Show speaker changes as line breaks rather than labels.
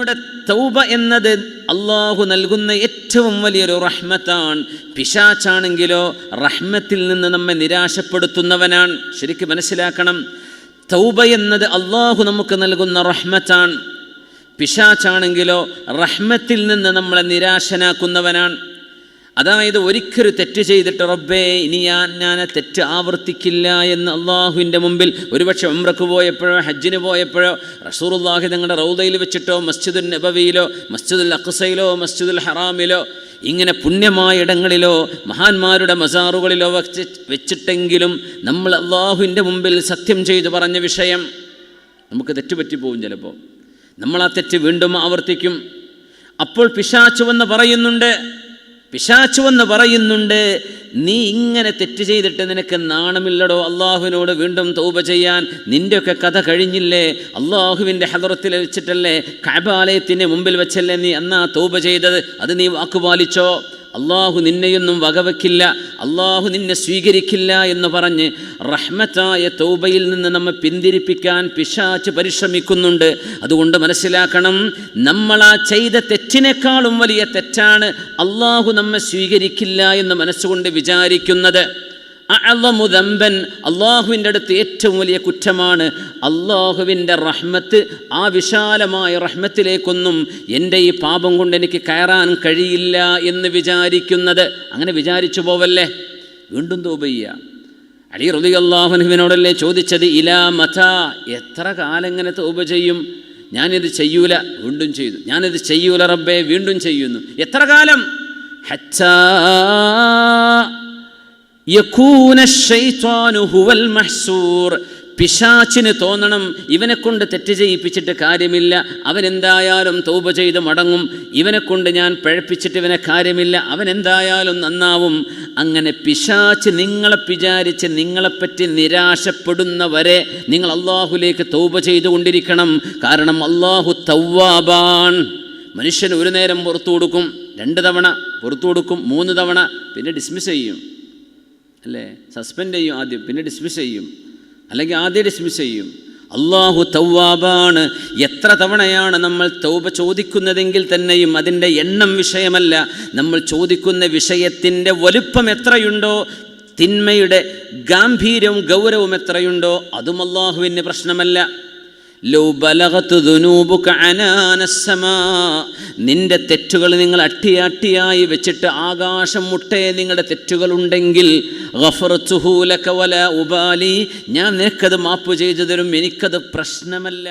നമ്മുടെ തൗബ എന്നത് അള്ളാഹു നൽകുന്ന ഏറ്റവും വലിയൊരു റഹ്മത്താണ്. പിശാച്ചാണെങ്കിലോ റഹ്മത്തിൽ നിന്ന് നമ്മെ നിരാശപ്പെടുത്തുന്നവനാണ്. ശരിക്കും മനസ്സിലാക്കണം, തൗബ എന്നത് അള്ളാഹു നമുക്ക് നൽകുന്ന റഹ്മത്താണ്. പിശാച്ചാണെങ്കിലോ റഹ്മത്തിൽ നിന്ന് നമ്മളെ നിരാശനാക്കുന്നവനാണ്. അതായത് ഒരിക്കലും തെറ്റ് ചെയ്തിട്ട് റബ്ബേ ഇനി ഞാൻ തെറ്റ് ആവർത്തിക്കില്ല എന്ന് അള്ളാഹുവിൻ്റെ മുമ്പിൽ ഒരുപക്ഷെ ഉംറക്ക് പോയപ്പോഴോ ഹജ്ജിന് പോയപ്പോഴോ റസൂലുള്ളാഹി തങ്ങളുടെ റൗദയിൽ വെച്ചിട്ടോ മസ്ജിദുൽ നബവിയിലോ മസ്ജിദുൽ അഖ്സയിലോ മസ്ജിദുൽ ഹറാമിലോ ഇങ്ങനെ പുണ്യമായ ഇടങ്ങളിലോ മഹാന്മാരുടെ മസാറുകളിലോ വെച്ചിട്ടെങ്കിലും നമ്മൾ അള്ളാഹുവിൻ്റെ മുമ്പിൽ സത്യം ചെയ്തു പറഞ്ഞ വിഷയം നമുക്ക് തെറ്റുപറ്റിപ്പോവും. ചിലപ്പോൾ നമ്മൾ ആ തെറ്റ് വീണ്ടും ആവർത്തിക്കും. അപ്പോൾ പിശാചുവെന്ന് പറയുന്നുണ്ട്, നീ ഇങ്ങനെ തെറ്റ് ചെയ്തിട്ട് നിനക്ക് നാണമില്ലടോ അള്ളാഹുവിനോട് വീണ്ടും തൗബ ചെയ്യാൻ? നിൻ്റെയൊക്കെ കഥ കഴിഞ്ഞില്ലേ? അള്ളാഹുവിൻ്റെ ഹദറത്തിൽ വെച്ചിട്ടല്ലേ, കഅബാലയത്തിൻ്റെ മുമ്പിൽ വെച്ചല്ലേ നീ അന്നാ തൗബ ചെയ്തത്? അത് നീ വാക്കുപാലിച്ചോ? അള്ളാഹു നിന്നെയൊന്നും വകവെക്കില്ല, അള്ളാഹു നിന്നെ സ്വീകരിക്കില്ല എന്ന് പറഞ്ഞ് റഹ്മത്തായ തൗബയിൽ നിന്ന് നമ്മെ പിന്തിരിപ്പിക്കാൻ പിശാച് പരിശ്രമിക്കുന്നുണ്ട്. അതുകൊണ്ട് മനസ്സിലാക്കണം, നമ്മളാ ചെയ്ത തെറ്റിനേക്കാളും വലിയ തെറ്റാണ് അള്ളാഹു നമ്മെ സ്വീകരിക്കില്ല എന്ന് മനസ്സുകൊണ്ട് വിചാരിക്കുന്നത്. അഅ്ളമു ദംബൻ, അള്ളാഹുവിൻ്റെ അടുത്ത് ഏറ്റവും വലിയ കുറ്റമാണ് അള്ളാഹുവിൻ്റെ റഹ്മത്ത്, ആ വിശാലമായ റഹ്മത്തിലേക്കൊന്നും എൻ്റെ ഈ പാപം കൊണ്ട് എനിക്ക് കയറാൻ കഴിയില്ല എന്ന് വിചാരിക്കുന്നത്. അങ്ങനെ വിചാരിച്ചു പോവല്ലേ, വീണ്ടും തൗബ ചെയ്യുക. അലി റളിയല്ലാഹു അൻഹുവിനോടല്ലേ ചോദിച്ചത്, ഇലാ മതാ, എത്ര കാലം ഇങ്ങനെ തൗബ ചെയ്യും? ഞാനിത് ചെയ്യൂല, വീണ്ടും ചെയ്തു. ഞാനിത് ചെയ്യൂല റബ്ബേ, വീണ്ടും ചെയ്യുന്നു. എത്ര കാലം? ഹത്താ യകൂന ശൈത്വാനു ഹുവൽ മഹ്സൂർ, പിശാചിന് തോന്നണം ഇവനെക്കൊണ്ട് തെറ്റ് ചെയ്യിപ്പിച്ചിട്ട് കാര്യമില്ല, അവനെന്തായാലും തൗബ ചെയ്ത് മടങ്ങും, ഇവനെക്കൊണ്ട് ഞാൻ പഴപ്പിച്ചിട്ട് ഇവനെ കാര്യമില്ല, അവനെന്തായാലും നന്നാവും. അങ്ങനെ പിശാച് നിങ്ങളെ വിചാരിച്ച് നിങ്ങളെപ്പറ്റി നിരാശപ്പെടുന്നവരെ നിങ്ങൾ അള്ളാഹുലേക്ക് തൗബ ചെയ്തുകൊണ്ടിരിക്കണം. കാരണം അള്ളാഹു തവ്വാബാൻ. മനുഷ്യൻ ഒരു നേരം പുറത്തു കൊടുക്കും, 2 തവണ പുറത്തു കൊടുക്കും, 3 തവണ, പിന്നെ ഡിസ്മിസ് ചെയ്യും, അല്ലേ? സസ്പെൻഡ് ചെയ്യും ആദ്യം, പിന്നെ ഡിസ്മിസ് ചെയ്യും, അല്ലെങ്കിൽ ആദ്യം ഡിസ്മിസ് ചെയ്യും. അള്ളാഹു തവ്വാബാണ്. എത്ര തവണയാണ് നമ്മൾ തൗബ ചോദിക്കുന്നതെങ്കിൽ തന്നെയും അതിൻ്റെ എണ്ണം വിഷയമല്ല, നമ്മൾ ചോദിക്കുന്ന വിഷയത്തിൻ്റെ വലുപ്പം എത്രയുണ്ടോ, തിന്മയുടെ ഗാംഭീര്യവും ഗൗരവവും എത്രയുണ്ടോ, അതും അള്ളാഹുവിന് പ്രശ്നമല്ല. ലൗ ബലഗത് ദുനൂബുക അനാനസ്സമാ, നിന്റെ തെറ്റുകൾ നിങ്ങൾ അട്ടിയായി വെച്ചിട്ട് ആകാശം മുട്ടേ നിങ്ങളുടെ തെറ്റുകളുണ്ടെങ്കിൽ ഗഫർതുഹു ലക വലാ ഉബാലി, ഞാൻ നിനക്കത് മാപ്പ് ചെയ്തു തരും, എനിക്കത് പ്രശ്നമല്ല.